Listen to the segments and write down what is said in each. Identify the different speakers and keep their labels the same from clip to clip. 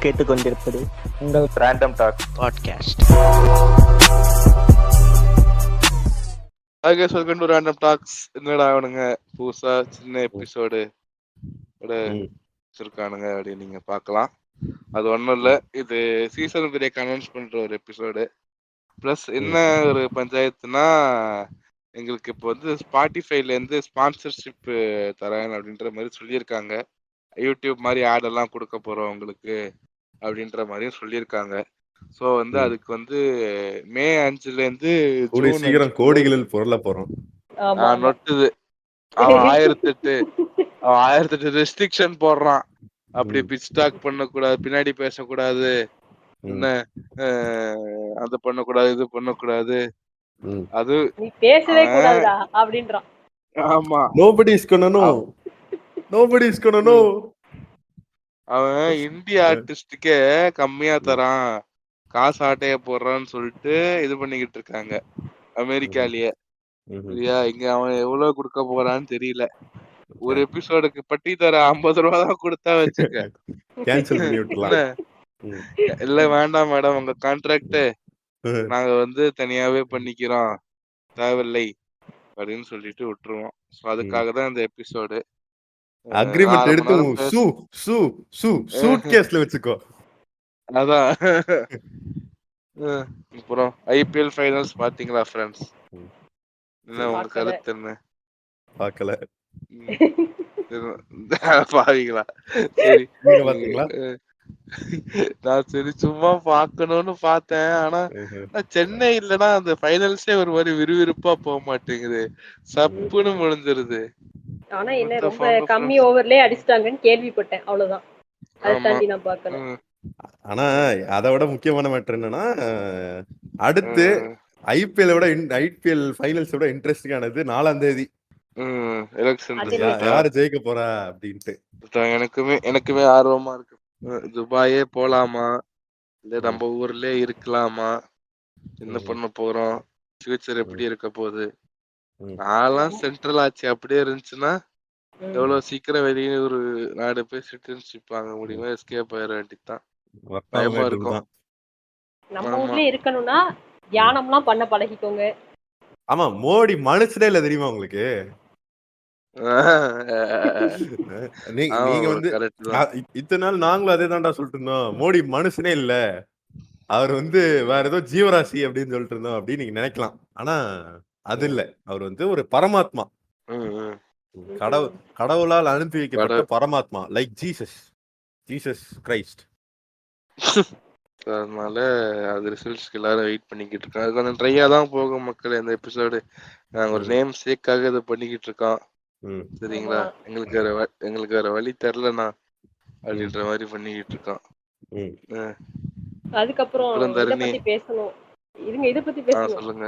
Speaker 1: கேட்டுக்கொண்டிருப்பது
Speaker 2: உங்கள்
Speaker 3: random talk
Speaker 1: podcast.
Speaker 3: Welcome to random talks. என்னடா அவனுங்க புதுசா சின்ன எபிசோடு வச்சிருக்கானுங்க அப்படின்னு நீங்க பார்க்கலாம். அது ஒன்றும் இல்லை, இது சீசன் பிரேக் அனௌன்ஸ் பண்ற ஒரு எபிசோடு. ப்ளஸ் என்ன ஒரு பஞ்சாயத்துனா, எங்களுக்கு இப்போ வந்து ஸ்பாட்டிஃபைலேருந்து ஸ்பான்சர்ஷிப் தரேன் அப்படின்ற மாதிரி சொல்லியிருக்காங்க. யூடியூப் மாதிரி ஆடெல்லாம் கொடுக்க போகிறோம் உங்களுக்கு அப்படின்ற மாதிரியும் சொல்லியிருக்காங்க. ஸோ வந்து அதுக்கு வந்து மே 5லேருந்து ஜூன்
Speaker 4: சீக்கிரம் கோடிகளில் பொருள போறோம்.
Speaker 3: நொட்டுது. அவன் 1008 ரெஸ்ட்ரிக்ஷன் போடுறான். அப்படி பிச் டாக் பண்ணக்கூடாது, பின்னாடி பேசக்கூடாது, என்ன அது பண்ணக்கூடாது, இது பண்ணக்கூடாது, அது
Speaker 5: நீ பேசவே கூடாதுடா அப்படின்றான்.
Speaker 3: ஆமா,
Speaker 4: nobody is gonna know.
Speaker 3: அவன் இந்திய ஆர்டிஸ்டுக்கே கம்மியா தரான், காசு ஆட்டைய போடுறான்னு சொல்லிட்டு இது பண்ணிக்கிட்டு இருக்காங்க அமெரிக்காலயே. சரியா, இங்க அவன் எவ்வளவு கொடுக்க போறான்னு தெரியல. ஒரு எபிசோடுக்கு பட்டி தர 50 ரூபா தான் கொடுத்தா வச்சுக்க,
Speaker 4: கேன்சல் பண்ணி விட்டுலாம்.
Speaker 3: இல்ல வேண்டாம் மேடம், உங்க கான்ட்ராக்ட் நாங்க வந்து தனியாவே பண்ணிக்கிறோம், தேவையில்லை அப்படின்னு சொல்லிட்டு விட்டுருவோம். ஸோ அதுக்காக தான் இந்த எபிசோடு.
Speaker 4: அக்ரிமெண்ட் எடுத்து சூட்கேஸ்ல வச்சுக்கோ.
Speaker 3: அதான். அப்புறம் ஐபிஎல் ஃபைனல்ஸ் பாத்தீங்களா ஃப்ரெண்ட்ஸ்? என்ன உங்க கருத்து என்ன?
Speaker 4: பார்க்கல.
Speaker 3: பாவீங்களா? சரி,
Speaker 4: நீங்க பாத்தீங்களா?
Speaker 3: நான் சரி சும்மா பாக்கணும்னு பார்த்தேன். ஆனா சென்னை இல்லனா அந்த ஃபைனல்ஸே ஒரு மாதிரி விறுவிறுப்பா போக மாட்டேங்குது, சப்புன்னு முடிஞ்சிருது.
Speaker 5: ஆனா என்ன ரொம்ப கம்மி ஓவர்லயே அடிச்சிட்டாங்கன்னு கேள்விப்பட்டேன், அவ்வளவுதான். அதை தாண்டி நான் பார்க்கல.
Speaker 4: ஆனா அதை விட முக்கியமான மேட்டர் என்னன்னா, அடுத்து ஐபிஎல் ஃபைனல்ஸ் விட இன்ட்ரெஸ்டிங்கானது 4ஆம் தேதி
Speaker 3: எலெக்ஷன்.
Speaker 4: யாரு ஜெயிக்க போறா அப்படின்ட்டு
Speaker 3: எனக்குமே ஆர்வமா இருக்கு. துபாயே போலாமா இல்ல நம்ம ஊர்லயே இருக்கலாமா, என்ன பண்ண போறோம், ஃபியூச்சர் எப்படி இருக்க போகுது. நான்லாம் சென்ட்ரல் ஆட்சி அப்படியே இருந்துச்சுன்னா எவ்வளவு சீக்கிரம் வெளியூர் நாடு போய் சிட்டிசன்ஷிப் வாங்க முடியுமோ எஸ்கேப் ஆயிட வேண்டியதுதான். பயமா இருக்கும்.
Speaker 5: நம்ம ஊர்லயே இருக்கணும்னா தியானம்லாம் பண்ண பழகிக்கோங்க.
Speaker 4: ஆமா, மோடி மனுஷனே இல்ல தெரியுமா உங்களுக்கு? நீங்க வந்து இத்தனை நாள் நாங்களும் அதே தான்டா சொல்லிட்டு இருந்தோம், மோடி மனுஷனே இல்ல, அவர் வந்து வேற ஏதோ ஜீவராசி அப்படின்னு சொல்லிட்டு இருந்தோம் அப்படின்னு நீங்க நினைக்கலாம். ஆனா அது இல்ல, அவர் வந்து ஒரு பரமாத்மா, கடவுளால் அனுப்பி வைக்கப்பட்ட பரமாத்மா, லைக் ஜீசஸ் கிரைஸ்ட்.
Speaker 3: அதனால அது ரிசல்ட்ஸ்க்கு எல்லாரும் வெயிட் பண்ணிக்கிட்டு இருக்கோம். அது கொஞ்சம் ட்ரையா தான் போகும் மக்கள். இந்த எபிசோடு நாங்க ஒரு நேம் சேக்காக இதை பண்ணிக்கிட்டு இருக்கோம். சரிங்களா, எங்களுக்கு வேற வழி தெரியலண்ணா அப்படின்ற மாதிரி பண்ணிக்கிட்டு இருக்கோம்.
Speaker 5: அதுக்கப்புறம் இத பத்தி பேசணும். இருங்க, இத பத்தி பேசணும்.
Speaker 3: சொல்லுங்க.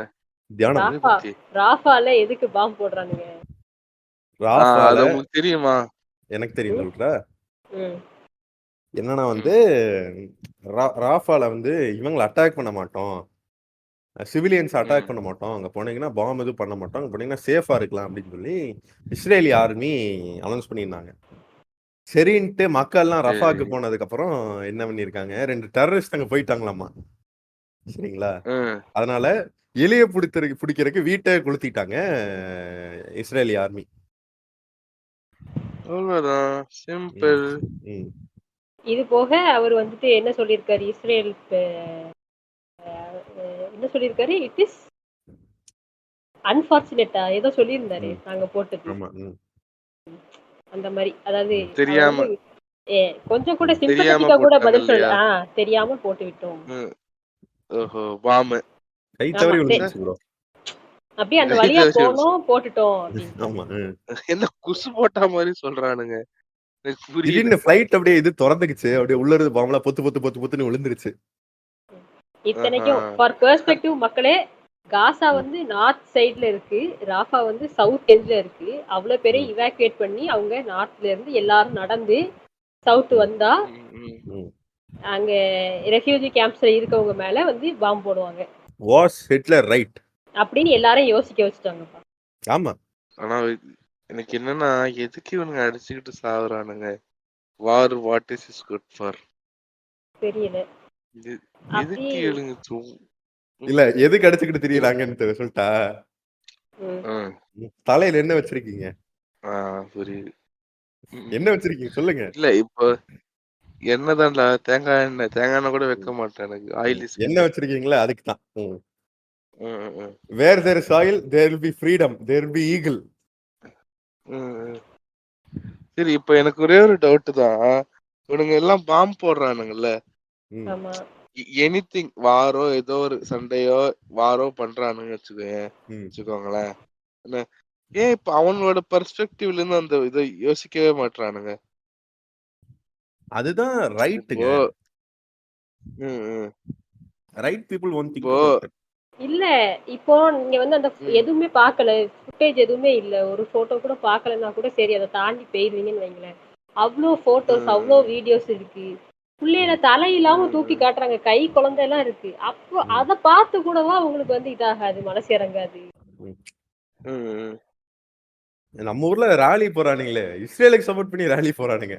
Speaker 5: ராஃபால எதுக்கு பாம்பு போடுறானுங்க?
Speaker 3: அது உங்களுக்கு தெரியுமா?
Speaker 4: எனக்கு தெரியும், சொல்ற என்னன்னா வந்து ராஃபால வந்து இவங்களை அட்டாக் பண்ண மாட்டோம், சிவிலியன்ஸ் அட்டாக் பண்ண மாட்டோம், அங்க போனீங்கன்னா பாம்பு எதுவும் பண்ண மாட்டோம், அங்க போனீங்கன்னா சேஃபா இருக்கலாம் அப்படின்னு சொல்லி இஸ்ரேலி ஆர்மி அனௌன்ஸ் பண்ணியிருந்தாங்க. சரின்ட்டு மக்கள்லாம் ரஃபாக்கு போனதுக்கு அப்புறம் என்ன பண்ணிருக்காங்க, 2 டெரரிஸ்ட் அங்க போயிட்டாங்களாமா. சரிங்களா, அதனால எலிய பிடிக்கிறதுக்கு வீட்டை கொளுத்திட்டாங்க இஸ்ரேலி ஆர்மி.
Speaker 3: சிம்பிள்.
Speaker 5: இது போக அவர் வந்துட்டு என்ன சொல்லியிருக்காரு, இஸ்ரேல் என்ன சொல்லியிருக்காரு, இட் இஸ் அன்பார்ச்சுனேட்டா ஏதோ சொல்லியிருந்தாரு நாங்க போட்டது. அந்த மாதிரி, அதாவது தெரியாம கொஞ்சம் கூட சிம்பத்தட்டிக்கா கூட பதில் சொல்ல தெரியாம போட்டு விட்டோம்.
Speaker 3: ஓஹோ, பாம்பு
Speaker 4: கை தவறி விழுந்துச்சு ப்ரோ,
Speaker 5: அப்படியே அந்த வழியா போனோம் போட்டுட்டோம்.
Speaker 4: ஆமா,
Speaker 3: என்ன குசு போட்ட மாதிரி சொல்றானுங்க.
Speaker 4: திடீர்னு ஃளைட் அப்படியே இது திறந்துக்குச்சு, அப்படியே உள்ள இருந்து பாம்புல பொத்துன்னு விழுந்துருச்சு.
Speaker 5: இத்தனைக்கும் ஃபார் பெர்ஸ்பெக்டிவ் மக்களே, காசா வந்து நார்த் சைட்ல இருக்கு, ராஃபா வந்து சவுத் எண்ட்ல இருக்கு. அவ்வளவு பேரை இவாக்குவேட் பண்ணி அவங்க நார்த்ல இருந்து எல்லாரும் நடந்து சவுத் வந்தா அங்க ரெஃப்யூஜி கேம்ப்ஸ்ல இருக்கவங்க மேல வந்து பாம்பு போடுவாங்க.
Speaker 4: வாஸ் ஹிட்லர் ரைட்
Speaker 5: அப்படின்னு எல்லாரும் யோசிக்க வச்சுட்டாங்கப்பா.
Speaker 4: ஆமா,
Speaker 3: ஆனா எனக்கு என்னன்னா, எதுக்கு இவனுங்க அடிச்சுக்கிட்டு சாவுறானுங்க? வார் வாட் இஸ் குட் ஃபார்?
Speaker 5: தெரியல.
Speaker 3: எ-
Speaker 5: அப்படி
Speaker 3: எதுக்கு எழுங்க
Speaker 4: இல்ல எதுக்கு அடிச்சுக்கிட்டு தெரியலாங்கன்னு சொல்லிட்டா
Speaker 5: ம்.
Speaker 4: தலையில என்ன வச்சிருக்கீங்க?
Speaker 3: புரியுது.
Speaker 4: என்ன வச்சிருக்கீங்க சொல்லுங்க.
Speaker 3: இல்ல இப்போ என்னதான்டா தேங்காய் எண்ணெய் கூட வைக்க மாட்டேன் எனக்கு ஆயிலி
Speaker 4: என்ன வச்சிருக்கீங்களா அதுக்கு தான்.
Speaker 3: Skin.
Speaker 4: Where there is oil there will be freedom there will be eagle.
Speaker 3: சரி இப்போ எனக்கு ஒரே ஒரு டவுட் தான். இவனுங்க எல்லாம் பாம்பு போடுறானுங்கல்ல,
Speaker 5: ஆமா.
Speaker 3: எனிதிங் வாரோ ஏதோ ஒரு சண்டையோ வாரோ பண்றானுங்க வச்சுக்கோங்களேன். என்ன ஏன் இப்ப அவனோட பெர்ஸ்பெக்டிவ்ல இருந்து அந்த இதை யோசிக்கவே மாட்டானுங்க?
Speaker 4: அதுதான் ரைட்டுங்க.
Speaker 3: இப்போ
Speaker 4: ரைட் பீப்புள் ஒன் திங்க்
Speaker 3: இப்போ
Speaker 4: அபௌட் இட்.
Speaker 5: இல்ல இப்போ நீங்க வந்து அந்த எதுவுமே பார்க்கல, ஃபுட்டேஜ் எதுவுமே இல்ல, ஒரு போட்டோ கூட பார்க்கலன்னா கூட சரி அதை தாண்டி போயிருவீங்கன்னு வைங்களேன். அவ்வளோ போட்டோஸ் அவ்வளோ வீடியோஸ் இருக்கு. பிள்ளையில தலை இல்லாம தூக்கி காட்டுறாங்க, கை குழந்தை எல்லாம் இருக்கு. அப்போ அதை பார்த்து கூடவா உங்களுக்கு வந்து இதாகாது, மனசு இறங்காது?
Speaker 4: நம்ம ஊர்ல ராலி போறானுங்களே, இஸ்ரேலுக்கு சப்போர்ட் பண்ணி ராலி போறானுங்க.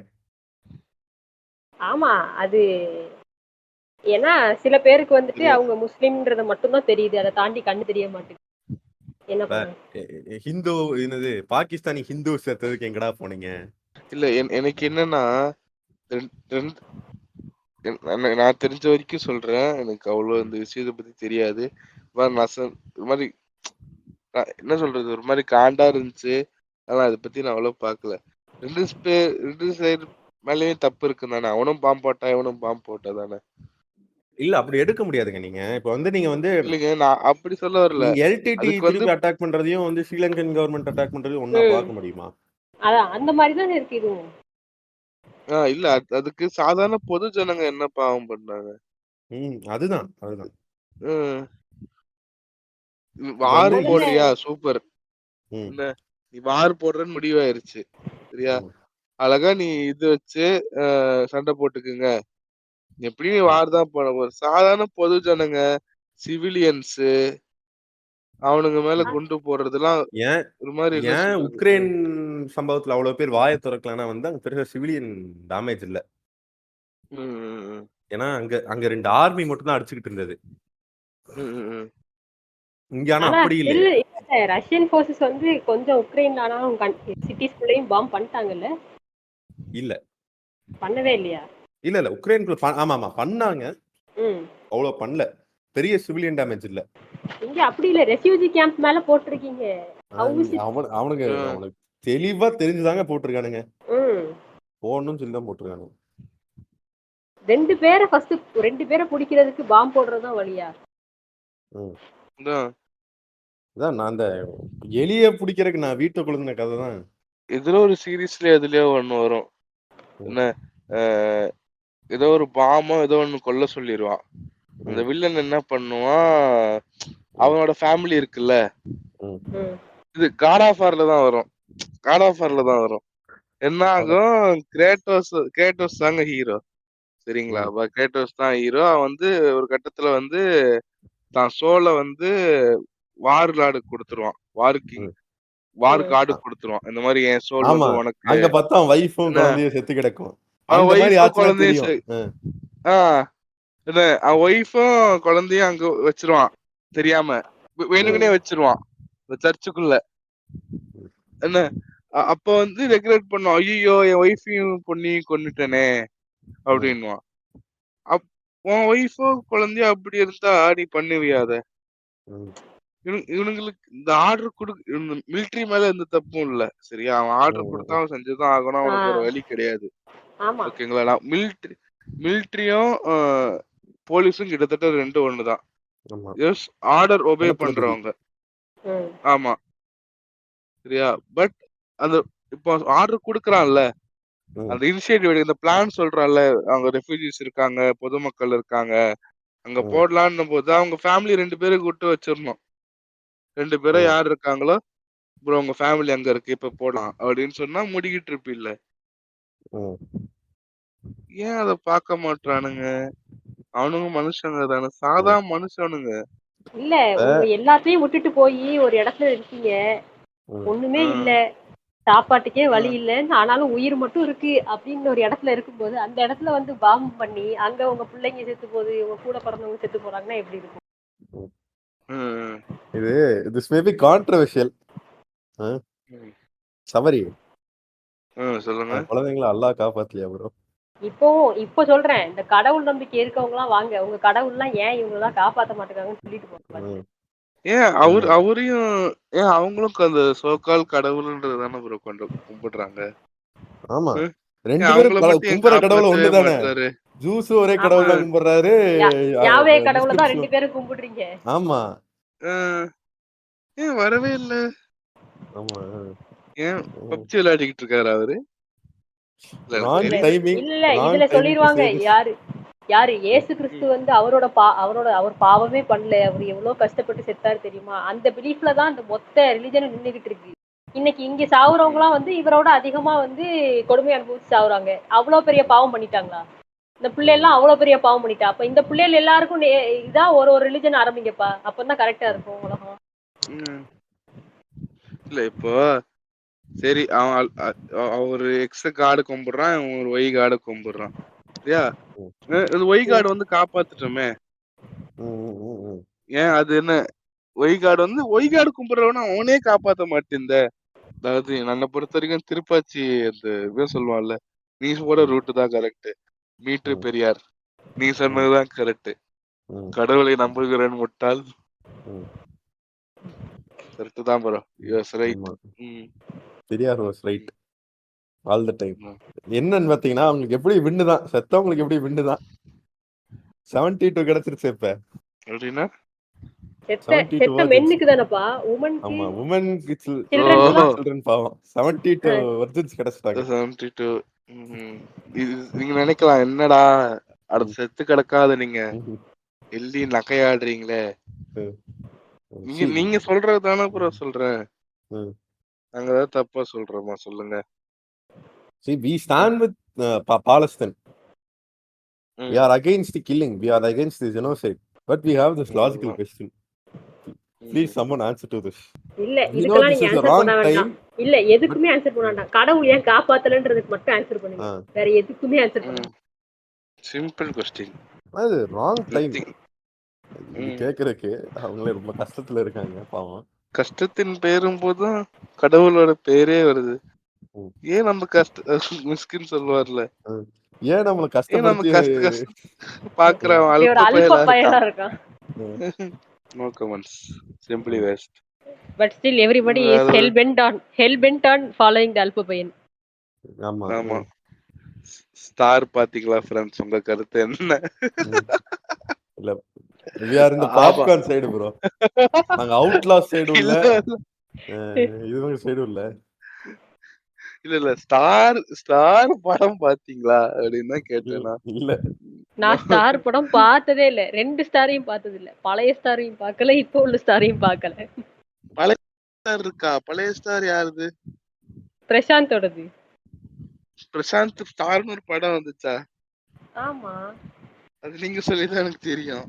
Speaker 5: ஆமா, அது ஏன்னா சில பேருக்கு வந்துட்டு அவங்க முஸ்லிம்ன்றத மட்டும்தான் தெரியுது, அதை தாண்டி கண்ணு தெரிய மாட்டேங்குது. என்ன பண்ண
Speaker 4: ஹிந்து என்னது பாகிஸ்தானி ஹிந்து சேர்த்ததுக்கு எங்கடா போனீங்க?
Speaker 3: இல்ல எனக்கு என்னன்னா நான் தெரிஞ்ச வரைக்கும் சொல்றேன். எனக்கு அவ்வளவு இந்த விஷயத்தை பத்தி தெரியாது. இது மாதிரி என்ன சொல்றது, ஒரு மாதிரி காண்டா இருந்துச்சு. ஆனா அதை பத்தி நான் அவ்வளவு பாக்கல. ரெண்டு சைடு மேலயும் தப்பு இருக்கு தானே. அவனும் பாம்பு போட்டா இவனும் பாம்பு போட்டா தானே.
Speaker 4: இல்ல அப்படி எடுக்க முடியாதுங்க. நீங்க இப்ப வந்து நீங்க வந்து
Speaker 3: இல்லைங்க, நான் அப்படி சொல்ல வரல.
Speaker 4: எல்டிடி திருப்பி அட்டாக் பண்றதையும் வந்து ஸ்ரீலங்கன் கவர்மெண்ட் அட்டாக் பண்றதையும் ஒண்ணா பார்க்க முடியுமா?
Speaker 5: அதான் அந்த மாதிரி தான் இருக்கு இதுவும்.
Speaker 3: இல்ல அதுக்கு சாதாரண பொது ஜனங்க என்ன பாவம் பண்ணாங்க?
Speaker 4: அதுதான்
Speaker 3: வார் போடுறியா, சூப்பர். என்ன நீ வார் போடுறன்னு முடிவாயிருச்சு, சரியா? அழகா நீ இது வச்சு சண்டை போட்டுக்குங்க. எப்படி வார் தான் போட. ஒரு சாதாரண பொது ஜனங்க சிவிலியன்ஸ் அவனுங்க மேல கொண்டு போறதுலாம் ஒரு மாதிரி.
Speaker 4: ஏன் உக்ரைன் சம்பவத்துல அவ்வளவு பேர் வாயை திறக்கலன்னா வந்து அங்க பெருசா சிவிலியன் டேமேஜ் இல்ல. ஏன்னா அங்க 2 ஆர்மி மட்டும் தான் அடிச்சுக்கிட்டு இருந்தது. இங்க ஆனா அப்படி இல்ல.
Speaker 5: ரஷ்யன் ஃபோர்சஸ் வந்து கொஞ்சம் உக்ரைன்ல ஆனாலும் சிட்டிஸ்குள்ளேயும் பாம்பு பண்ணிட்டாங்கல்ல? இல்ல பண்ணவே இல்லையா?
Speaker 4: இல்ல உக்ரைனுக்குள்ள ஆமா பண்ணாங்க. அவ்வளவு பண்ணல, பெரிய சிவிலியன் டேமேஜ் இல்ல.
Speaker 5: இங்க அப்படி இல்ல, ரெஃப்யூஜி கேம்ப் மேல போட்டுருக்கீங்க.
Speaker 4: அவனுக்கு தெளிவா தெரிஞ்சுதாங்க போட்டிருக்கானுங்க. போடணும்னு சொல்லி தான் போட்டிருக்கானுங்க.
Speaker 5: 2 பேரை பிடிக்கிறதுக்கு பாம்பு போடுறதுதான் வழியா?
Speaker 4: நான் அந்த எலிய பிடிக்கிறதுக்கு நான் வீட்டை கொளுந்தின கதை தான்.
Speaker 3: இதுல ஒரு சீரீஸ்ல எதுலயோ ஒண்ணு வரும். என்ன ஏதோ ஒரு பாம்போ ஏதோ ஒண்ணு கொல்ல சொல்லிடுவான். அந்த வில்லன் என்ன பண்ணுவான், அவனோட ஃபேமிலி இருக்குல்ல, இது காட் ஆஃப் வார்ல தான் வரும். என்ன ஆகும், கிரேட்டோஸ் தாங்க ஹீரோ, சரிங்களா? கிரேட்டோஸ் தான் ஹீரோ. அவன் வந்து ஒரு கட்டத்துல வந்து தான் சோலை வந்து வார் லார்டு கொடுத்துருவான், வாருக்கு ஆடு கொடுத்துருவான். இந்த மாதிரி என் சோல் வந்து உனக்கு.
Speaker 4: அங்க பார்த்தா வைஃபும் குழந்தையும் செத்து கிடக்கும்.
Speaker 3: ஒய்ஃபும் குழந்தையும் அங்க வச்சிருவான் தெரியாம, வேணுக்குனே வச்சிருவான் சர்ச்சுக்குள்ள. என்ன அப்ப வந்து ரெகுலேட் பண்ணும், ஐயோ என் ஒய்ஃபையும் பொண்ணையும் கொன்னுட்டனே அப்படின்னுவான். உன் ஒய்ஃபோ குழந்தையும் அப்படி இருந்தா நீ பண்ணுவியாத? இவனுங்களுக்கு இந்த ஆர்டர் மிலிட்டரி மேல எந்த தப்பும் இல்ல, சரியா? அவன் ஆர்டர் கொடுத்தா அவன் செஞ்சுதான் ஆகணும், அவனுக்கு ஒரு வழி கிடையாது, ஓகேங்களா? மிலிட்டரியும் போலீஸும் கிட்டத்தட்ட 2 ஒண்ணுதான். ஆர்டர் ஒபே பண்றவங்க. ஆமா, சரியா? பட் அந்த இப்போ ஆர்டர் குடுக்கறான்ல, அந்த இனிஷியேட்டிவ், இந்த பிளான் சொல்றான்ல, அவங்க ரெஃப்யூஜிஸ் இருக்காங்க, பொதுமக்கள் இருக்காங்க, அங்க போடலான்னு போது அவங்க ஃபேமிலி 2 பேரும் கூட்டு வச்சிடணும். 2 பேரும் யார் இருக்காங்களோ, ப்ரோ உங்க ஃபேமிலி அங்க இருக்கு, இப்ப போடலாம் அப்படின்னு சொன்னா முடிக்கிட்டு இருப்பில்ல. ஏன் அத பாக்க மாட்டானுங்க? அவனுங்க மனுஷங்க தானே, சாதா மனுஷனுங்க.
Speaker 5: இல்ல உங்க எல்லாத்தையும் விட்டுட்டு போய் ஒரு இடத்துல இருக்கீங்க, ஒண்ணுமே இல்ல, சாப்பாட்டுக்கே வழி இல்லைன்னு ஆனாலும் உயிர் மட்டும் இருக்கு அப்படின்னு ஒரு இடத்துல இருக்கும்போது அந்த இடத்துல வந்து பாம்பு பண்ணி அங்க உங்க பிள்ளைங்க செத்து போகுது உங்க கூட பிறந்தவங்க செத்து போறாங்கன்னா எப்படி இருக்கும்?
Speaker 4: இது this may be controversial. Sabari
Speaker 3: சொல்லுங்க.
Speaker 4: குழந்தைங்களை அல்லாஹ் காப்பாத்தலையா ப்ரோ?
Speaker 5: இப்போ சொல்றேன், இந்த கடவுள் நம்பிக்கை இருக்கவங்க எல்லாம் வாங்க, உங்க கடவுள் எல்லாம் ஏன் இவங்க எல்லாம் காப்பாத்த மாட்டேங்காங்கன்னு சொல்லிட்டு போறாங்க.
Speaker 3: ஏன் அவரையும் ஏன் அவங்களும் அந்த சோகால் கடவுள்ன்றது தானே ப்ரோ கும்பிடுறாங்க.
Speaker 4: ஆமா,
Speaker 3: ம்.
Speaker 4: ரெண்டு
Speaker 3: ஏன்
Speaker 4: பேரும்
Speaker 3: அவங்கள மட்டும் ஏன்
Speaker 4: கும்புற கடவுள்
Speaker 3: காப்பாத்தவே
Speaker 4: ஒண்ணுதானே.
Speaker 3: மாட்டாரு?
Speaker 4: ஜூஸ் ஒரே கடவுள் தான் கும்பிடுறாரு.
Speaker 5: யாவே கடவுளை தான் ரெண்டு பேரும் கும்பிடுறீங்க.
Speaker 4: ஆமா,
Speaker 3: ஏன் வரவே இல்ல?
Speaker 4: ஆமா,
Speaker 3: ஏன் பப்ஜி விளையாடிக்கிட்டு இருக்காரு அவரு?
Speaker 4: Wrong timing.
Speaker 5: இல்ல இதுல சொல்லிடுவாங்க யாரு இயேசு கிறிஸ்து வந்து அவர் பாவமே பண்ணல, அவர் எவ்வளவு கஷ்டப்பட்டு செத்தாரு தெரியுமா, அந்த பிலீஃப்ல தான் அந்த மொத்த ரிலிஜன் நின்றுகிட்டு இருக்கு. இன்னைக்கு இங்க சாவுறவங்க எல்லாம் வந்து இவரோட அதிகமா வந்து கொடுமை அனுபவிச்சு சாவுறாங்க. அவ்வளவு பெரிய பாவம் பண்ணிட்டாங்களா இந்த பிள்ளை எல்லாம்? அவ்வளவு பெரிய பாவம் பண்ணிட்டா. அப்ப இந்த பிள்ளைகள் எல்லாருக்கும் இதான் ஒரு ரிலிஜன் ஆரம்பிங்கப்பா, அப்பதான் கரெக்டா இருக்கும் உலகம்.
Speaker 3: இல்ல இப்போ சரி, அவன் ஒரு எக்ஸ் கார்டு கும்பிடுறான், ஒரு ஒய் கார்டு கும்பிடுறான். சரியா? ஒய் கார்டு வந்து காப்பாத்துட்டோமே. ஏன் அது என்ன ஒய் கார்டு வந்து ஒய் கார்டு கும்பிடுறவன அவனே காப்பாத்த மாட்டேந்த. அதாவது என்னை பொறுத்த வரைக்கும் திருப்பாச்சி அந்த சொல்லுவான்ல, நீ போட ரூட்டு தான் கரெக்ட், மீட்ரு பெரியார், நீ சொன்னதுதான் கரெக்ட், கடவுளை நம்புகிறேன் முட்டாள். கரெக்ட் தான் bro, you was right.
Speaker 4: Periyar was right all the time. என்னன்னு பாத்தீங்கன்னா அவங்களுக்கு எப்படி வின்னு தான், செத்தவங்களுக்கு எப்படி வின்னு தான். 72 கிடைச்சிருச்சு இப்ப.
Speaker 3: அப்படின்னா
Speaker 5: செத்த மென்னுக்கு தானப்பா, உமனுக்கு.
Speaker 4: ஆமா, உமனுக்கு சில்ட்ரன் பாவம் 72 வர்ஜன்ஸ் கிடைச்சிட்டாங்க.
Speaker 3: 72. நீங்க நினைக்கலாம் என்னடா அடுத்து செத்து கிடக்காத நீங்க எள்ளி நகையாடுறீங்களே. நீங்க சொல்றது தானே ப்ரோ சொல்றேன். நாங்க ஏதாவது தப்பா சொல்றோமா சொல்லுங்க.
Speaker 4: See, we stand with Palestine. We are against the killing. We are against the genocide. But we have this logical question. Please, someone answer to this.
Speaker 5: இல்ல இதுக்கெல்லாம் நீங்க ஆன்சர் பண்ண வேண்டாம். இல்ல எதுக்குமே ஆன்சர் பண்ண வேண்டாம். கடவுள் ஏன் காப்பாத்தலன்றதுக்கு மட்டும் ஆன்சர் பண்ணுங்க. வேற எதுக்குமே ஆன்சர் பண்ணுங்க.
Speaker 3: Simple question.
Speaker 4: அது ராங் டைம். இது கேக்குறதுக்கு அவங்களே ரொம்ப கஷ்டத்துல இருக்காங்க பாவம்.
Speaker 3: கஷ்டத்தின் பேரும் போதும் கடவுளோட பேரே வருது. ஏன் நம்ம மிஸ்கின் சொல்லுவார்ல,
Speaker 4: ஏன் நம்மள கஷ்டப்படுத்தி
Speaker 3: பாக்குறவன்
Speaker 5: அல்ப பயலா இருக்கான்.
Speaker 3: No comments, simply waste.
Speaker 5: But still everybody is hell bent on following the alpha payan.
Speaker 3: ஆமா. ஸ்டார் பாத்தீங்களா फ्रेंड्स, உங்க கருத்து என்ன?
Speaker 4: இல்ல, we are in the popcorn side bro. நாங்க outlaw side இல்ல, இவங்க சைடு இல்ல.
Speaker 3: இல்ல ஸ்டார் படம் பாத்தீங்களா அப்படின்னா கேட்டேனா? இல்ல,
Speaker 5: நான் ஸ்டார் படம் பார்த்ததே இல்ல. 2 ஸ்டாரையும் பார்த்தது இல்ல. பழைய ஸ்டாரையும் பார்க்கல, இப்போ உள்ள ஸ்டாரையும் பார்க்கல.
Speaker 3: பழைய ஸ்டார் இருக்கா? பழைய ஸ்டார் யாருது?
Speaker 5: பிரசாந்தோடது.
Speaker 3: பிரசாந்த் ஸ்டார்னு ஒரு படம் வந்துச்சா?
Speaker 5: ஆமா,
Speaker 3: அது நீங்க சொல்லிதான் எனக்கு தெரியும்.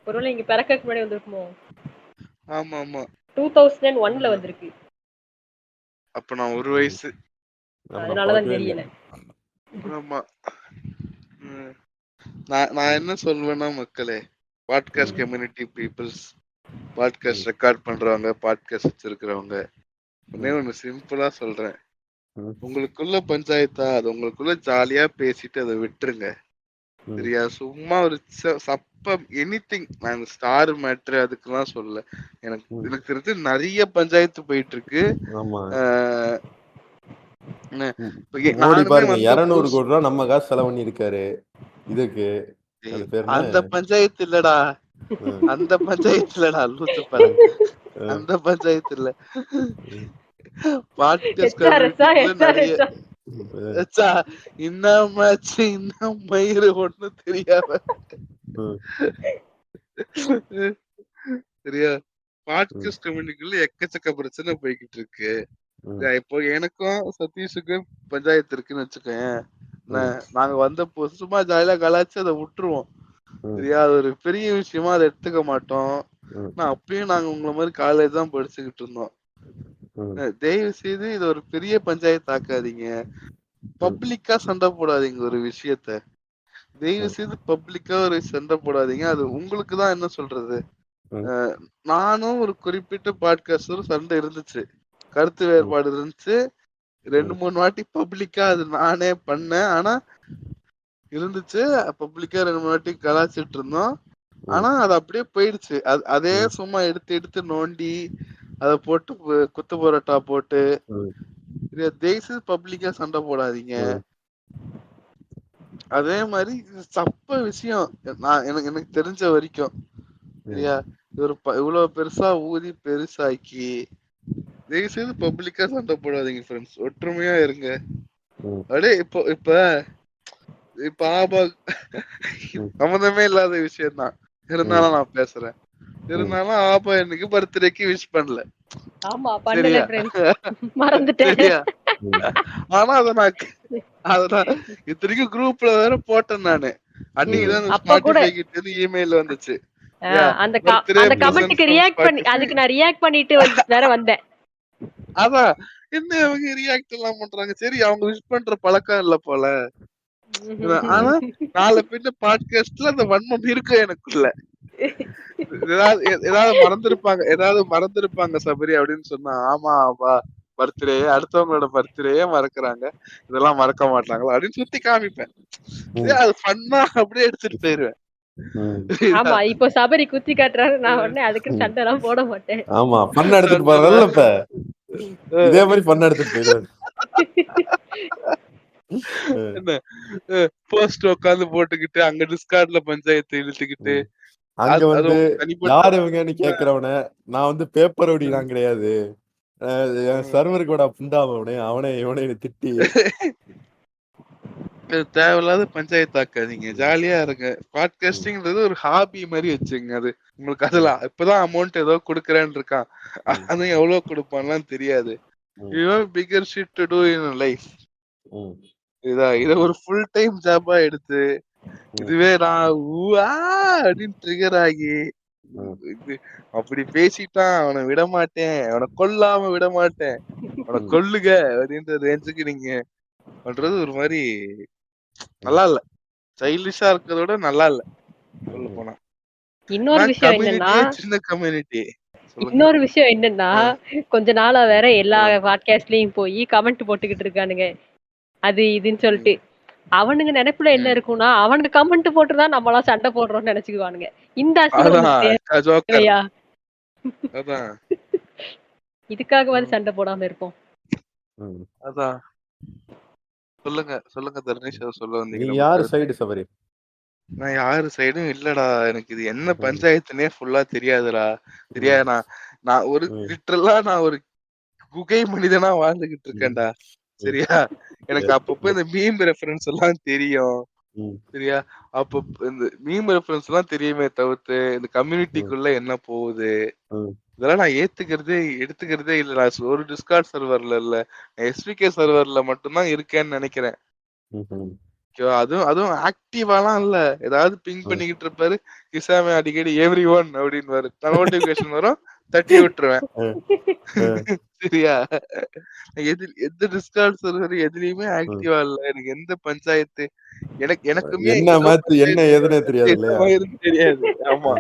Speaker 5: ஒருவேளை இங்க பிறக்கக்கு முன்னாடி வந்திருக்குமோ?
Speaker 3: ஆமா
Speaker 5: 2001ல வந்திருக்கு.
Speaker 3: அப்ப நான் 1 வயசு,
Speaker 5: அதனாலதான் தெரியல.
Speaker 3: ஆமா. நான் என்ன சொல்வேன்னா மக்களே, podcast community peoples, podcast record பண்றவங்க, பாட்காஸ்ட் வச்சிருக்கிறவங்க, ஒண்ணு சிம்பிளா சொல்றேன். உங்களுக்குள்ள பஞ்சாயத்தா அது உங்களுக்குள்ள ஜாலியா பேசிட்டு அதை விட்டுருங்க. சரியா? சும்மா ஒரு சப்பம் எனிதிங். நான் ஸ்டார் மேட்ரு அதுக்கெல்லாம் சொல்ல. எனக்கு தெரிஞ்சு நிறைய பஞ்சாயத்து போயிட்டு இருக்கு.
Speaker 4: 200 கோடி ரூபாய் நம்ம காசு செலவு பண்ணி இருக்காரு இதுக்கு.
Speaker 3: அந்த பஞ்சாயத்து இல்லடா, அந்த பஞ்சாயத்து இல்லடா, லூசு பாருங்க, அந்த பஞ்சாயத்து இல்ல. இன்னும் மயிறு ஒண்ணு தெரியாம சரியா? பாட்காஸ்ட் கம்யூனிட்டிக்குள்ள எக்கச்சக்க பிரச்சனை போய்கிட்டு இருக்கு. இப்போ எனக்கும் சதீஷுக்கும் பஞ்சாயத்து இருக்குன்னு வச்சுக்கேன். நாங்க வந்தப்போ சும்மா ஜாலியா கலாச்சு அதை விட்டுருவோம். சரியா? அது ஒரு பெரிய விஷயமா அதை எடுத்துக்க மாட்டோம். அப்பயும் நாங்க உங்களை மாதிரி காலேஜ் தான் படிச்சுக்கிட்டு இருந்தோம். தயவு செய்து இது ஒரு பெரிய பஞ்சாயத்து ஆக்காதீங்க. பப்ளிக்கா சண்டை போடாதீங்க ஒரு விஷயத்த. தயவு செய்து பப்ளிக்கா ஒரு சண்டை போடாதீங்க. அது உங்களுக்கு தான் என்ன சொல்றது. நானும் ஒரு குறிப்பிட்ட பாட்காஸ்டர் சண்டை இருந்துச்சு, கருத்து வேறுபாடு இருந்துச்சு. 2-3 வாட்டி பப்ளிக்கா அது நானே பண்ணேன். ஆனா இருந்துச்சு, பப்ளிக்கா 2-3 வாட்டி கலாச்சிட்டு இருந்தோம். ஆனா அது அப்படியே போயிடுச்சு. அதே சும்மா எடுத்து நோண்டி அத போட்டு குத்து பரோட்டா போட்டு தயவுசெய்து பப்ளிக்கா சண்டை போடாதீங்க. அதே மாதிரி சப்ப விஷயம் எனக்கு தெரிஞ்ச வரைக்கும் சரியா, இவ்வளவு பெருசா ஊதி பெருசாக்கி தயவுசெய்து பப்ளிக்கா சண்டை போடாதீங்க ஃப்ரெண்ட்ஸ். ஒற்றுமையா இருங்க. அப்படியே இப்ப ஆபா சம்மந்தமே இல்லாத விஷயம் தான் இருந்தாலும் நான் பேசுறேன். இருந்தாலும் ஆபா எனக்கு பர்த்டேக்கு விஷ் பண்ணல.
Speaker 5: ஆமா பண்ணல ஃப்ரெண்ட்ஸ், மறந்துட்டேன்.
Speaker 3: சரியா, ஆனா அதான் இத்தனைக்கும் குரூப்ல வேற போட்டேன் நானு. அன்னைக்குதான் ஸ்பாட்டிஃபை கிட்ட இருந்து இமெயில் வந்துச்சு.
Speaker 5: அந்த கமெண்ட்க்கு ரியாக்ட் பண்ணி அதுக்கு நான் ரியாக்ட் பண்ணிட்டு வேற வந்தேன்.
Speaker 3: அதான் என்ன அவங்க ரியாக்ட் எல்லாம் பண்றாங்க. சரி, அவங்க விஷ் பண்ற பழக்கம் இல்ல போல. ஆனா நாலு பின்ன பாட்காஸ்ட்ல அந்த வன்மம் இருக்கு எனக்குள்ள. ஏதாவது மறந்துருப்பாங்க சபரி அப்படின்னு சொன்னா, ஆமா பர்த்டே, அடுத்தவங்களோட பர்த்டேயே மறக்குறாங்க, இதெல்லாம் மறக்க மாட்டாங்களா அப்படின்னு சுத்தி காமிப்பேன். அது ஃபன்னா அப்படியே எடுத்துட்டு போயிருவேன்.
Speaker 5: ஆமா, இப்போ சபரி குத்தி காட்டுறாரு, நான் உடனே அதுக்கு சண்டை எல்லாம் போட மாட்டேன்.
Speaker 4: ஆமா, பண்ண எடுத்துட்டு போறல. இப்ப இதே மாதிரி பண்ண எடுத்துட்டு போயிடுவாரு.
Speaker 3: என்ன போஸ்ட் உட்காந்து போட்டுக்கிட்டு அங்க டிஸ்கார்ட்ல பஞ்சாயத்து இழுத்துக்கிட்டு
Speaker 4: அங்க வந்து யாரு இவங்கன்னு கேக்குறவன நான் வந்து பேப்பர் ஓடிலாம் கிடையாது, சர்வர் கூட புண்டாம அவனே இவனை திட்டி தேவையில்லாத பஞ்சாயத்து ஆக்காதீங்க. ஜாலியா இருங்க. பாட்காஸ்டிங்ன்றது ஒரு ஹாபி மாதிரி வச்சுங்க. அது உங்களுக்கு அதுல இப்பதான் அமௌண்ட் ஏதோ குடுக்கறேன்னு இருக்கான், அதுவும் எவ்வளவு கொடுப்பான்லாம் தெரியாது. You have bigger shit to do in life. இத ஒரு ஃபுல் டைம் ஜாபா எடுத்து இதுவே நான் அப்படின்னு ட்ரிகர் ஆகி அப்படி பேசிட்டான், அவனை விட மாட்டேன், அவனை கொல்லாம விட மாட்டேன், அவனை கொல்லுக அப்படின்ற ரேஞ்சுக்கு நீங்க பண்றது ஒரு மாதிரி நல்லா இல்ல. சைல்டிஷா இருக்கிறத விட நல்லா இல்ல சொல்ல போனா.
Speaker 5: இன்னொரு விஷயம் என்னன்னா,
Speaker 3: சின்ன கம்யூனிட்டி.
Speaker 5: இன்னொரு விஷயம் என்னன்னா, கொஞ்ச நாளா வேற எல்லா பாட்காஸ்ட்லயும் போய் கமெண்ட் போட்டுக்கிட்டு இருக்கானுங்க, அது இதுன்னு சொல்லிட்டு. அவனுங்க நினைப்புல என்ன இருக்கும்னா, அவனுக்கு கமெண்ட் போட்டுதான் நம்மளா சண்டை போடுறோம்னு நினைச்சுக்குவானுங்க. இந்த தேவையா? இதுக்காகவாது சண்டை போடாம இருப்போம்.
Speaker 3: அதான் சொல்லுங்க தர்ணேஷ், சொல்ல வந்தீங்க.
Speaker 4: யாரு சைடு சபரி?
Speaker 3: நான் யாரு சைடும் இல்லடா. எனக்கு இது என்ன பஞ்சாயத்துனே ஃபுல்லா தெரியாதுடா. தெரியாதுண்ணா. நான் ஒரு லிட்டரலா நான் ஒரு குகை மனிதனா வாழ்ந்துகிட்டு இருக்கேன்டா. சரியா, எனக்கு அப்பப்ப இந்த மீம் ரெஃபரன்ஸ் எல்லாம் தெரியும். சரியா, அப்ப இந்த மீம் ரெஃபரன்ஸ் எல்லாம் தெரியுமே தவிர்த்து இந்த கம்யூனிட்டிக்குள்ள என்ன போகுது இதெல்லாம் நான் எடுத்துக்கிறதே இல்ல. நான் ஒரு டிஸ்கார்ட் சர்வர்ல இல்ல, எஸ்விகே சர்வர்ல மட்டும்தான் இருக்கேன்னு நினைக்கிறேன். அதுவும் ஆக்டிவாலாம் இல்ல. ஏதாவது பிங் பண்ணிக்கிட்டு இருப்பாரு, கிசாமே அடிக்கடி எவ்ரி ஒன் அப்படின்னு நோட்டிபிகேஷன் வரும், தட்டி விட்டுருவேன். சரியா, எந்த டிஸ்கார்ட் சர்வர் எதுலயுமே ஆக்டிவா இல்ல. எனக்கு எந்த பஞ்சாயத்து எனக்குமே
Speaker 4: என்ன எதுனே
Speaker 3: தெரியாது. ஆமா,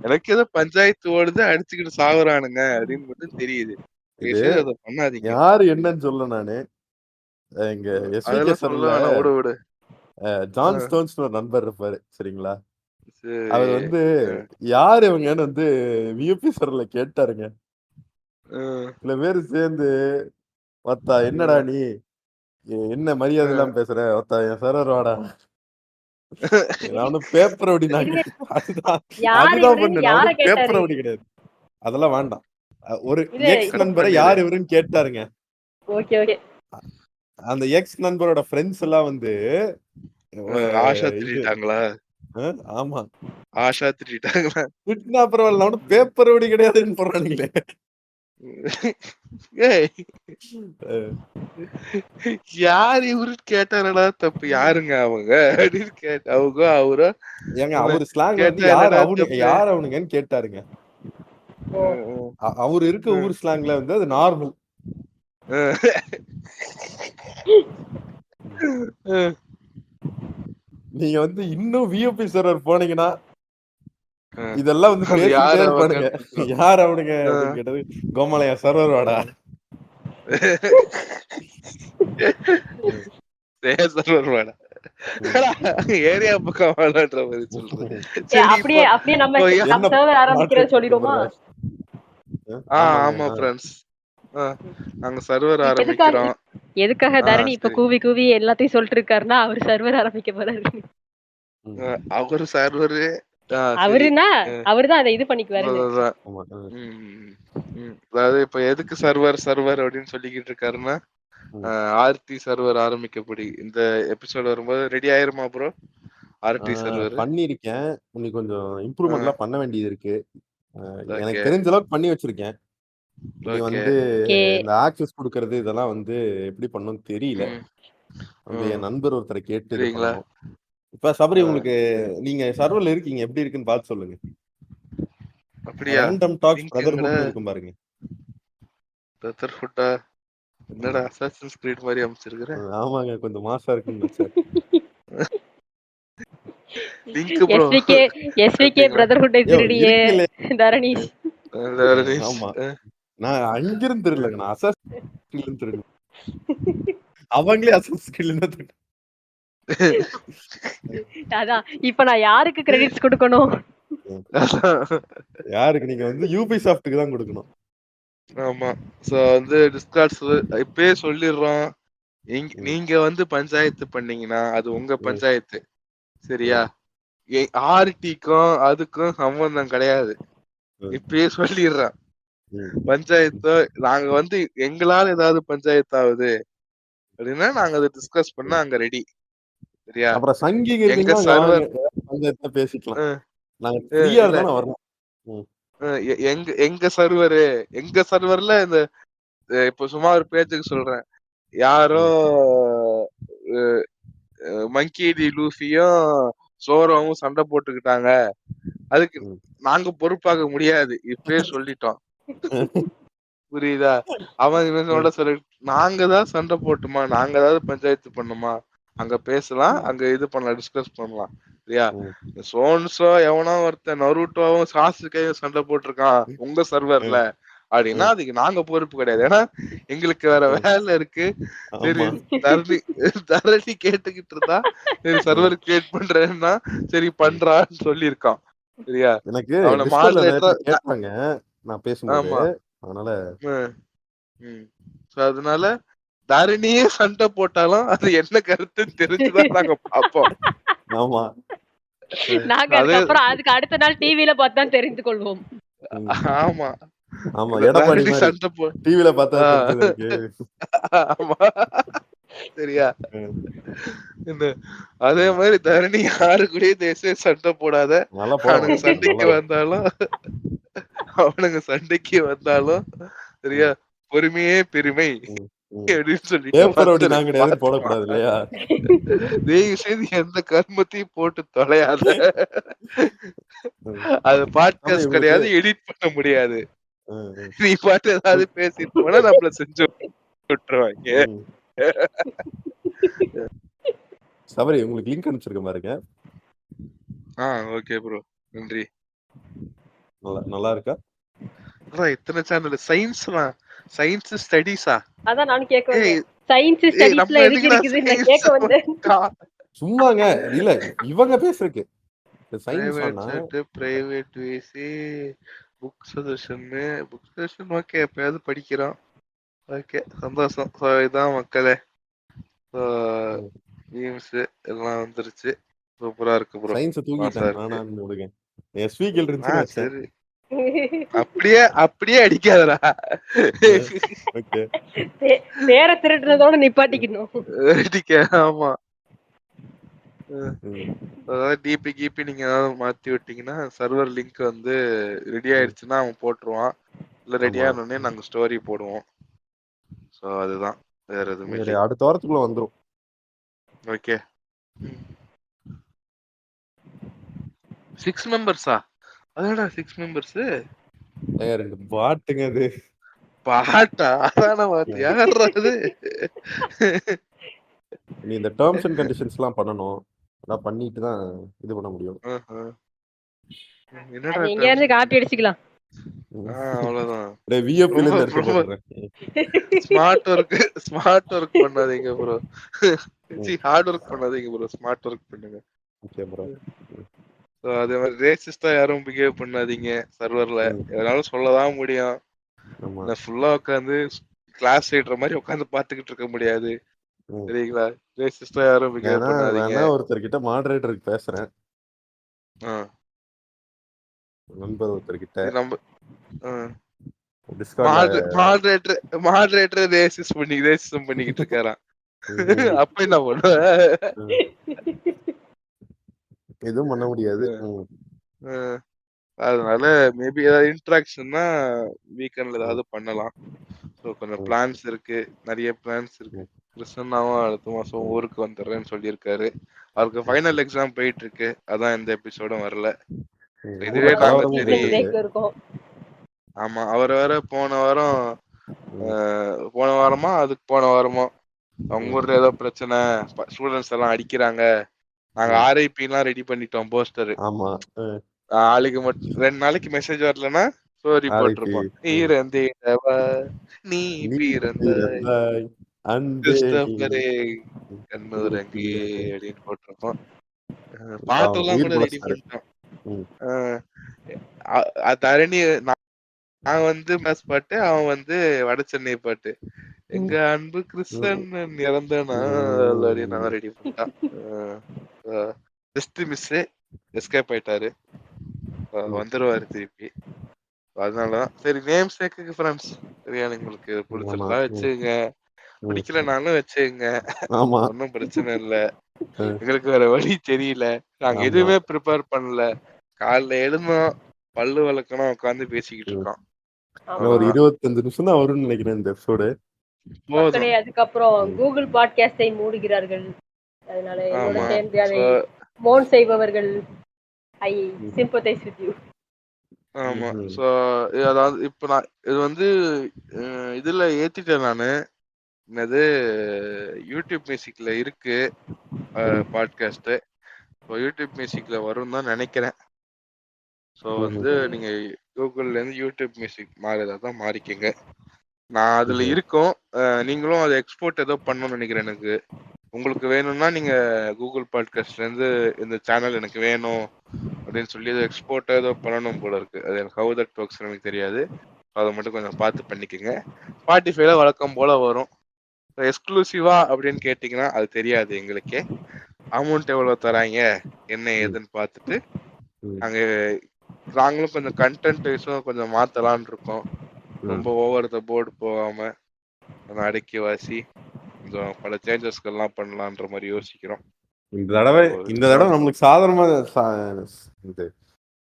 Speaker 3: எனக்கு ஏதோ பஞ்சாயத்து ஓடுது, அடிச்சுக்கிட்டு சாகுறானுங்க அப்படின்னு மட்டும் தெரியுது. அதை பண்ணாதீங்க.
Speaker 4: யாரு என்னன்னு சொல்ல நானு எங்க எஸ்விகே சர்வர்ல ஜான் ஸ்டோன்ஸ் ஒரு நண்பர் இருப்பாரு. சரிங்களா, அவர் வந்து யாரு இவங்கன்னு வந்து வியூபி சர்வர்ல கேட்டாருங்க. சில பேரு சேர்ந்து ஒத்தா என்னடா நீ என்ன மரியாதை எல்லாம் பேசுற, ஒத்தா என் சர்வர் வாடா, நானும் பேப்பர் அப்படி அதுதான் பண்ண பேப்பர் அப்படி கிடையாது, அதெல்லாம் வேண்டாம். ஒரு எக்ஸ் நண்பரை யார் இவருன்னு கேட்டாருங்க. அந்த எக்ஸ் நண்பரோட ஃப்ரெண்ட்ஸ் எல்லாம் வந்து
Speaker 3: ஆஷா திட்டாங்களா?
Speaker 4: ஆமா,
Speaker 3: ஆஷா திட்டாங்களா?
Speaker 4: திட்டினா பரவாயில்ல, அவனு பேப்பர் அப்படி கிடையாதுன்னு போறானுங்களே.
Speaker 3: யாரு இவரு கேட்டாரடா தப்பு, யாருங்க அவங்க அப்படின்னு கேட்ட அவங்க அவரு
Speaker 4: ஏங்க அவரு ஸ்லாங் வந்து யார் அவனுங்கன்னு கேட்டாருங்க.
Speaker 5: ஓ
Speaker 4: அவர் இருக்க ஊர் ஸ்லாங்ல வந்து அது நார்மல். நீங்க வந்து இன்னும் விஓபி சர்வர் போனீங்கன்னா இதெல்லாம் வந்து
Speaker 3: அது
Speaker 4: பேசிக்கிட்டே
Speaker 3: யார்
Speaker 4: இருப்பானுங்க.
Speaker 3: அவங்க
Speaker 4: யார் அவனுங்க அப்படின்னு கேட்டது, கோமாலயா சர்வர் வாடா.
Speaker 3: சர்வர் வேணாம் ஏரியா பக்கம் வேணான்ற மாதிரி சொல்றது.
Speaker 5: ஏ,
Speaker 3: சரி
Speaker 5: அப்படியே
Speaker 3: இப்போ
Speaker 5: அப்படியே நம்ம
Speaker 3: இப்போ
Speaker 5: நம்ம
Speaker 4: என்ன
Speaker 5: சர்வர்
Speaker 4: மாற்றம்
Speaker 5: ஆரம்பிக்கிறேன்னு சொல்லிடுவோமா?
Speaker 4: ஆமாங்க.
Speaker 3: ஆமா ஃப்ரெண்ட்ஸ், நாங்க சர்வர்
Speaker 5: எதுக்காக
Speaker 3: ஆரம்பிக்கிறோம்.
Speaker 5: எதுக்காக தரணி இப்ப
Speaker 3: சரி.
Speaker 5: கூவி கூவி எல்லாத்தையும் சொல்லிட்டு இருக்காருன்னா அவர் சர்வர் ஆரம்பிக்க போறாரு.
Speaker 3: அவரு சர்வரு சரி.
Speaker 5: அவருன்னா அவருதான் அதை இது பண்ணிக்குவாருன்னு.
Speaker 3: அதான்.
Speaker 4: ஆமா.
Speaker 3: அதாவது இப்ப எதுக்கு சர்வர் சர்வர் அப்படின்னு சொல்லிக்கிட்டு இருக்காருன்னா, ஆர்டி சர்வர் ஆரம்பிக்கப்படி இந்த எபிசோட் வரும்போது ரெடி ஆயிருமா ப்ரோ? ஆர்டி சர்வர்
Speaker 4: பண்ணிருக்கேன். இன்னும் கொஞ்சம் இம்ப்ரூவ்மெண்ட்லாம் பண்ண வேண்டியது இருக்கு. எனக்கு
Speaker 3: ஓகே
Speaker 4: தெரிஞ்ச அளவுக்கு பண்ணி வச்சிருக்கேன். இனி
Speaker 3: ஓகே.
Speaker 4: வந்து
Speaker 5: ஓகே.
Speaker 4: இந்த ஆக்சஸ் கொடுக்கறது இதெல்லாம் வந்து எப்படி பண்ணணும்னு தெரியல. வந்து என் நண்பர் ஒருத்தரை கேட்டு இது
Speaker 3: சரிங்களா?
Speaker 4: பண்ணணும். இப்ப சபரி, உங்களுக்கு நீங்க சர்வர்ல இருக்கீங்க, எப்படி இருக்குன்னு பார்த்து சொல்லுங்க.
Speaker 3: அப்படியா?
Speaker 4: ரேண்டம் டாக்ஸ்
Speaker 3: லிங்க்
Speaker 4: பிரதர்ஹுட்
Speaker 3: எங்கடா?
Speaker 4: இருக்கும் பாருங்க.
Speaker 3: பிரதர்ஹுட்டா? என்னடா அசாசின்ஸ் கிரீட் மாதிரி அமைச்சிருக்கிற?
Speaker 4: ஆமாங்க, கொஞ்சம் மாசா இருக்குன்னு வச்சேன்.
Speaker 3: Link bro.
Speaker 5: எஸ்விகே பிரதர்ஹுட் திருடியே
Speaker 4: இருக்குல்ல.
Speaker 5: தரணீஷ்.
Speaker 4: ஆமா, நான் அங்கிருந்து தெரியலங்க, நான் அசாசின் திருடுங்க. அவங்களே அசாசின் திருடு.
Speaker 5: அதான் இப்ப நான் யாருக்கு கிரெடிட்ஸ் கொடுக்கணும்?
Speaker 4: யாருக்கு? நீங்க வந்து யூபிசாஃப்ட்டுக்கு தான் கொடுக்கணும்.
Speaker 3: ஆமா. சோ வந்து டிஸ்கார்ட்ஸ் இப்பயே சொல்லிடுறோம். நீங்க வந்து பஞ்சாயத்து பண்ணீங்கன்னா அது உங்க பஞ்சாயத்து, சரியா? ஆர்டிக்கும் அதுக்கும் சம்பந்தம் கிடையாது. இப்பயே சொல்லிடுறேன். பஞ்சாயத்து நாங்க வந்து எங்களால ஏதாவது பஞ்சாயத்து ஆகுது அப்படின்னா நாங்க அதை டிஸ்கஸ் பண்ண அங்க ரெடி, சரியா?
Speaker 4: அப்புறம் சங்கிங்க
Speaker 3: எங்க
Speaker 4: இருக்கீங்கன்னா
Speaker 3: சர்வர்
Speaker 4: பஞ்சாயத்தை பேசிக்கலாம். நாங்க ஃப்ரீயா இருந்தா நான் வரணும்.
Speaker 3: எங்க சர்வர்ல இந்த இப்ப சும்மா ஒரு பேச்சுக்கு சொல்றேன், யாரோ மங்கி டி லூஃபியும் சோரோவும் சண்டை போட்டுக்கிட்டாங்க, அதுக்கு நாங்க பொறுப்பாக முடியாது, இப்பயே சொல்லிட்டோம். புரியுதா? அவன் இவனோட சொல்ல நாங்க தான் சண்டை போட்டுமா, நாங்க ஏதாவது பஞ்சாயத்து பண்ணுமா, அங்க பேசலாம், அங்க இது பண்ணலாம், டிஸ்கஸ் பண்ணலாம், சரியா? சோன்சோ எவனோ ஒருத்தன் நருட்டோவும் சாசுகையும் சண்டை போட்டிருக்கான் உங்க சர்வர்ல அப்படின்னா அதுக்கு நாங்க பொறுப்பு கிடையாது. ஏன்னா எங்களுக்கு வேற வேலை இருக்கு. சரி, தரணி கேட்டுக்கிட்டு இருந்தா சரி சர்வர் கிரியேட் பண்றேன்னா சரி பண்றான்னு சொல்லியிருக்கான், சரியா?
Speaker 4: எனக்கு
Speaker 3: அவனை மாடரேட்டரா
Speaker 4: கேட்பாங்க நான் பேசும்போது, அதனால
Speaker 3: அதனால தரணியே சண்டை போட்டாலும் அது என்ன கருத்துன்னு தெரிஞ்சுதான் நாங்க பாப்போம்.
Speaker 4: ஆமா,
Speaker 5: நாங்க அதுக்கப்புறம் அதுக்கு அடுத்த நாள் டிவில பார்த்தா தெரிந்து கொள்வோம்.
Speaker 3: ஆமா
Speaker 4: ஆமா, எடப்பாடி
Speaker 3: சண்டை
Speaker 4: டிவில பார்த்தா தெரிஞ்சது.
Speaker 3: ஆமா, சரியா? இந்த அதே மாதிரி தரணி யாரு கூட தேசிய சண்டை போடாத, அவனுங்க சண்டைக்கு வந்தாலும் சரியா, பொறுமையே பெருமை அப்படின்னு சொல்லிட்டு
Speaker 4: போடக்கூடாது இல்லையா?
Speaker 3: தயவு செய்து எந்த கர்மத்தையும் போட்டு தொலையாத. அது பாட்காஸ்ட் கிடையாது, எடிட் பண்ண முடியாது. நீ பாட்டு ஏதாவது பேசிட்டு போனா நம்மள செஞ்சு விட்டுருவாங்க.
Speaker 4: சபரி, உங்களுக்கு லிங்க் அனுப்பிச்சிருக்கேன் பாருங்க.
Speaker 3: ஓகே ப்ரோ, நன்றி.
Speaker 4: நல்லா இருக்கா?
Speaker 3: இத்தனை சேனல் சயின்ஸ் ஸ்டடீஸா?
Speaker 5: அதான் நான் கேட்க வந்தேன். சயின்ஸ் ஸ்டடீஸ்ல எதுக்கு இருக்குது நான் கேட்க வந்தேன்.
Speaker 4: சும்மாங்க இல்ல, இவங்க பேசுறதுக்கு
Speaker 3: பிரைவேட் வேசி புக் சஜஷன் ஓகே, எப்பயாவது படிக்கிறோம். ஓகே, சந்தோஷம். இதான் மக்களே, மீம்ஸ் எல்லாம் வந்துருச்சு. சூப்பரா இருக்கு ப்ரோ.
Speaker 4: சயின்ஸ் தூக்கிட்டேன் நானான்னு விடுங்க. எஸ்விகேல் இருந்துச்சு வச்சேன்.
Speaker 3: சரி, அப்படியே அடிக்காதடா.
Speaker 5: ஓகே, பேர திருடுறதோட நிப்பாட்டிக்கணும்.
Speaker 3: ஆமா, அதாவது டிபி கிபி நீங்க ஏதாவது மாத்தி விட்டீங்கன்னா சர்வர் லிங்க் வந்து ரெடி ஆயிடுச்சுன்னா அவன் போட்டுருவான். இல்ல ரெடி ஆனோடனே நாங்க ஸ்டோரி போடுவோம். சோ அதுதான், வேற எதுவுமே இல்லை.
Speaker 4: அடுத்த வாரத்துக்குள்ள வந்துரும்.
Speaker 3: ஓகே, 6 மெம்பர்ஸா? அதாடா 6 மெம்பர்ஸ்.
Speaker 4: 2 பாட்டுங்க அது.
Speaker 3: பாட்டா? அதான பாட்டு. யார்ரா அது?
Speaker 4: நீ இந்த டெர்ம்ஸ் அண்ட் கண்டிஷன்ஸ்லாம் பண்ணணும். அதான் பண்ணிட்டு தான் இது பண்ண முடியும்.
Speaker 3: என்னடா
Speaker 5: அது எங்க இருந்து காப்பி அடிச்சுக்கலாம்.
Speaker 3: அவ்வளவுதான்.
Speaker 4: விஎஃப்ல
Speaker 3: ரொம்ப
Speaker 4: இருந்து எடுத்து
Speaker 3: ரொம்ப
Speaker 4: போட்டுறேன்.
Speaker 3: ஸ்மார்ட் ஒர்க் பண்ணாதீங்க ப்ரோ. ஹார்ட் ஒர்க் பண்ணாதீங்க ப்ரோ. ஸ்மார்ட் ஒர்க் பண்ணுங்க.
Speaker 4: Okay bro.
Speaker 3: ஸோ அதே மாதிரி ரேசிஸ்டா யாரும் பிஹேவ் பண்ணாதீங்க சர்வர்ல. எதனாலும் சொல்லதான் முடியும்.
Speaker 4: ஆமா.
Speaker 3: நான் ஃபுல்லா உட்காந்து கிளாஸ் ரீடர் மாதிரி உட்காந்து பாத்துக்கிட்டு இருக்க முடியாது. சரிங்களா? ரேசிஸ்டா யாரும் பிஹேவ் பண்ணாதீங்க.
Speaker 4: வேணா ஒருத்தர்கிட்ட மாடரேட்டருக்கு பேசுறேன். நண்பர் ஒருத்தர்கிட்ட
Speaker 3: நம்ம
Speaker 4: டிஸ்கார்ட்ல
Speaker 3: மாடரேட்டர் ரேசிசம் பண்ணிக்கிட்டு இருக்காராம். அப்ப என்ன பண்ணுவ?
Speaker 4: எதுவும் பண்ண முடியாது.
Speaker 3: அதனால மேபி ஏதாவது இன்ட்ராக்ஷன்னா வீக்கெண்ட்ல ஏதாவது பண்ணலாம். ஸோ கொஞ்சம் பிளான்ஸ் இருக்கு, நிறைய பிளான்ஸ் இருக்கு. கிருஷ்ணனாவும் அடுத்த மாசம் ஊருக்கு வந்துடுறேன்னு சொல்லியிருக்காரு. அவருக்கு ஃபைனல் எக்ஸாம் போயிட்டு இருக்கு. அதான் இந்த எபிசோடும் வரல. இதுவே நாங்க சரி. ஆமா, அவர் வேற போன வாரமா அதுக்கு போன வாரமா அவங்க ஊர்ல ஏதோ பிரச்சனை, ஸ்டூடெண்ட்ஸ் எல்லாம் அடிக்கிறாங்க. நாங்க RIP எல்லாம் ரெடி பண்ணிட்டோம் போஸ்டர்.
Speaker 4: ஆமா,
Speaker 3: ஆளுக்கு மட்டும் 2 நாளைக்கு மெசேஜ் வரலன்னா ஸ்டோரி போட்டிருப்போம். நீ பிறந்தாய் கிறிஸ்டோபரே கண்ணூரங்கி அப்படின்னு போட்டிருப்போம். பாட்டெல்லாம் கூட ரெடி பண்ணிட்டோம். தரணி நான் வந்து மேஸ் பாட்டு, அவன் வந்து வட சென்னை பாட்டு. எங்க அன்பு கிருஷ்ணன் இறந்த நாள் அப்படின்னு நான் ரெடி பண்ணிட்டான். ஜஸ்ட் மிஸ் எஸ்கேப் ஆயிட்டாரு. வந்துருவாரு திருப்பி. அதனாலதான் சரி நேம் சேக்கு ஃப்ரெண்ட்ஸ். சரியா, உங்களுக்கு பிடிச்சிருந்தா வச்சுங்க, பிடிக்கலனாலும் வச்சுங்க, ஒன்னும் பிரச்சனை இல்ல. எங்களுக்கு வேற வழி தெரியல. நாங்க எதுவுமே ப்ரிப்பேர் பண்ணல. காலைல எழுந்தோம், பல்லு வளர்க்கணும், உட்காந்து பேசிக்கிட்டு இருக்கோம்.
Speaker 4: ஒரு 25 நிமிஷம் தான் வரும்னு நினைக்கிறேன் இந்த எபிசோடு.
Speaker 5: மக்களே அதுக்கப்புறம் கூகுள் பாட்காஸ்டை மூடுகிறார்கள். அதனால என்னோட சேர்ந்து அதை மோன் செய்பவர்கள் ஐ சிம்பத்தைஸ் வித் யூ.
Speaker 3: ஆமா. சோ அதாவது இப்ப நான் இது வந்து இதுல ஏத்திட்டேன் நானு. என்னது யூடியூப் மியூசிக்ல இருக்கு பாட்காஸ்ட். யூடியூப் மியூசிக்ல வரும் தான் நினைக்கிறேன். ஸோ வந்து நீங்க கூகுள்ல இருந்து யூடியூப் மியூசிக் மாறிதான் மாறிக்கங்க. நான் அதுல இருக்கும். நீங்களும் அதை எக்ஸ்போர்ட் ஏதோ பண்ணணும்னு நினைக்கிறேன். எனக்கு உங்களுக்கு வேணும்னா நீங்க கூகுள் பாட்காஸ்ட்ல இருந்து இந்த சேனல் எனக்கு வேணும் அப்படின்னு சொல்லி ஏதோ எக்ஸ்போர்ட் ஏதோ பண்ணணும் போல இருக்கு. அது எனக்கு ஹவு தட் ஒர்க்ஸ் எனக்கு தெரியாது. அதை மட்டும் கொஞ்சம் பார்த்து பண்ணிக்கோங்க. ஸ்பாட்டிஃபைல வழக்கம் போல வரும். எக்ஸ்க்ளூசிவா அப்படின்னு கேட்டீங்கன்னா அது தெரியாது எங்களுக்கே. அமௌண்ட் எவ்வளவு தராங்க என்ன ஏதுன்னு பார்த்துட்டு நாங்களும் கொஞ்சம் கண்டென்ட் வைஸும் கொஞ்சம் மாத்தலான் இருக்கோம். ரொம்ப ஓவர் த போர்டு போகாம அடக்கி வாசி கொஞ்சம் பல சேஞ்சஸ்கெல்லாம் பண்ணலான்ற மாதிரி யோசிக்கிறோம்.
Speaker 4: இந்த தடவை நம்மளுக்கு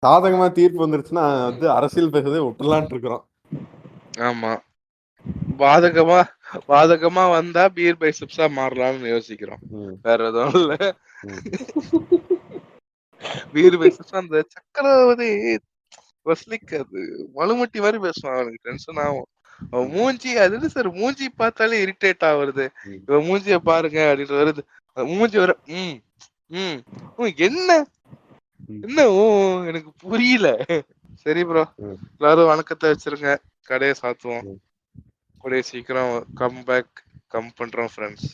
Speaker 4: சாதகமா தீர்ப்பு வந்துருச்சுன்னா வந்து அரசியல் பேசுறதே விட்டுலான் இருக்கிறோம்.
Speaker 3: ஆமா, பாதகமா வந்தா பீர் பை சிப்ஸா மாறலாம்னு யோசிக்கிறோம். வேற எதுவும் இல்ல. பீர் பை சிப்ஸ் அந்த சக்கரவர்த்தி வசலிக்கு அது மலுமட்டி மாதிரி பேசுவான். அவனுக்கு டென்ஷன் ஆகும். அவன் மூஞ்சி அது சார் மூஞ்சி பார்த்தாலே இரிட்டேட் ஆகுறது. இவன் மூஞ்சிய பாருங்க அப்படின்னு வருது. மூஞ்சி வர என்ன எனக்கு புரியல. சரி ப்ரோ, எல்லாரும் வணக்கத்தை வச்சிருங்க. கடையை சாத்துவோம். கூடிய சீக்கிரம் கம் பண்றோம் ஃப்ரெண்ட்ஸ்.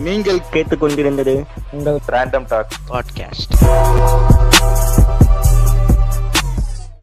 Speaker 1: நீங்கள் கேட்டுக்கொண்டிருந்தது உங்கள் ரேண்டம் டாக் பாட்காஸ்ட்.